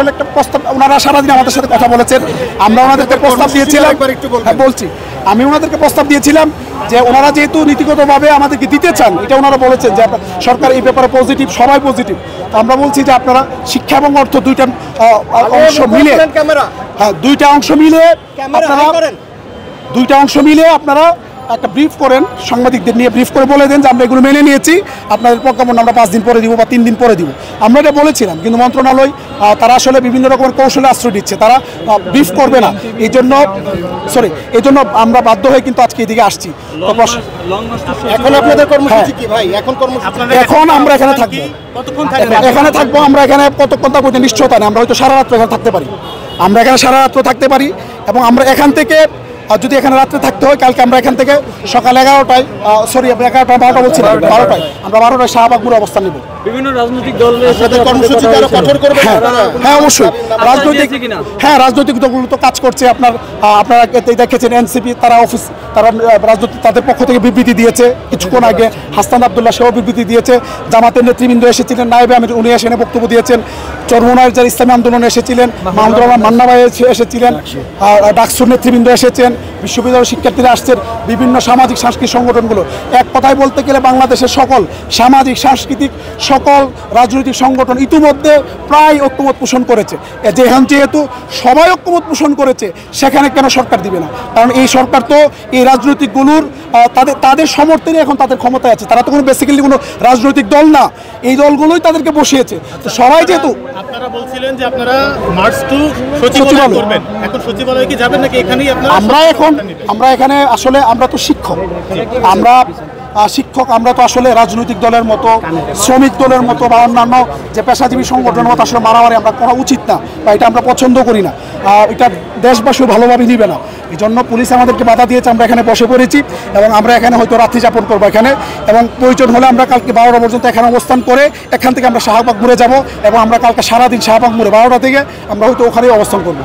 আসলে একটা প্রস্তাব, ওনারা সারাদিন আমাদের সাথে কথা বলেছেন, আমরা ওনাদেরকে প্রস্তাব দিয়েছিলাম, বলছি আমি ওনাদেরকে প্রস্তাব দিয়েছিলাম যে ওনারা যেহেতু নীতিগতভাবে আমাদেরকে দিতে চান, এটা ওনারা বলেছেন যে সরকার এই ব্যাপারে পজিটিভ, সবাই পজিটিভ। আমরা বলছি যে আপনারা শিক্ষা এবং অর্থ দুইটা অংশ মিলে, হ্যাঁ দুইটা অংশ মিলে আপনারা একটা ব্রিফ করেন, সাংবাদিকদের নিয়ে ব্রিফ করে বলে দেন যে আমরা এগুলো মেনে নিয়েছি, আপনাদের প্রজ্ঞাপন আমরা 5 দিন পরে দিব বা 3 দিন পরে দিব। আমরা এটা বলেছিলাম, কিন্তু মন্ত্রণালয় তারা আসলে বিভিন্ন রকমের কৌশলে আশ্রয় দিচ্ছে, তারা ব্রিফ করবে না। এই জন্য আমরা বাধ্য হয়ে কিন্তু আজকে এদিকে আসছি। এখন আপনাদের কর্মসূচি কি ভাই? এখন আমরা এখানে থাকবো, আমরা এখানে কতক্ষণ থাকবো নিশ্চয়তা নেই, আমরা হয়তো সারা রাত্র এখানে থাকতে পারি, এবং আমরা এখান থেকে যদি এখানে রাত্রে থাকতে হয়, কালকে আমরা এখান থেকে সকাল 11টায়, সরি 11টা 12টা বলছিলাম, 12টায় আমরা 12টায় শাহবাগপুরে অবস্থান নেব। বিভিন্ন রাজনৈতিক দলের সাথে কর্মসূচি আরো কঠোর করবে। হ্যাঁ অবশ্যই, রাজনৈতিক দলগুলো তো কাজ করছে। আপনারা দেখেছেন এনসিপি তারা রাজনৈতিক তাদের পক্ষ থেকে বিবৃতি দিয়েছে কিছুক্ষণ আগে, হাসান আব্দুল্লাহ সেও বিবৃতি দিয়েছে, জামাতের নেতৃবৃন্দ এসেছিলেন, নায়েবে আমির উনি এসে বক্তব্য দিয়েছেন, চরমোনার যারা ইসলামী আন্দোলনে এসেছিলেন, মাহমুদুর রহমান মান্না ভাই এসেছিলেন, ডাকসুর নেতৃবৃন্দ এসেছেন, বিশ্ববিদ্যালয়ের শিক্ষার্থীরা আসছেন, বিভিন্ন সামাজিক সাংস্কৃতিক সংগঠনগুলো। এক কথায় বলতে গেলে বাংলাদেশের সকল সামাজিক সাংস্কৃতিক সকল রাজনৈতিক সংগঠন ইতিমধ্যে প্রায় ঐক্যমত পোষণ করেছে। যেহেতু সবাই ঐক্যমত পোষণ করেছে, সেখানে কেন সরকার দিবে না? কারণ এই সরকার তো এই রাজনৈতিকগুলোর তাদের সমর্থনে এখন তাদের ক্ষমতায় আছে, তারা তো কোনো বেসিক্যালি কোনো রাজনৈতিক দল না, এই দলগুলোই তাদেরকে বসিয়েছে। তো সবাই যেহেতু আপনারা বলছিলেন যে আপনারা মার্চ টু সচিবালয় করবেন, এখন সচিবালয়ে কি যাবেন নাকি এখানেই আপনারা? আমরা এখানে আসলে আমরা তো শিক্ষক, আমরা তো আসলে রাজনৈতিক দলের মতো, শ্রমিক দলের মতো বা অন্যান্য যে পেশাজীবী সংগঠনের মতো আসলে মারামারি আমরা করা উচিত না, বা এটা আমরা পছন্দ করি না, এটা দেশবাসীও ভালোভাবে নিবে না। এই জন্য পুলিশ আমাদেরকে বাধা দিয়েছে, আমরা এখানে বসে পড়েছি এবং আমরা এখানে হয়তো রাত্রি যাপন করবো এখানে, এবং প্রয়োজন হলে আমরা কালকে 12টা পর্যন্ত এখানে অবস্থান করে এখান থেকে আমরা শাহবাগ মোড়ে যাব, এবং আমরা কালকে সারাদিন শাহবাগ মোড়ে 12টা থেকে আমরা হয়তো ওখানেই অবস্থান করবো।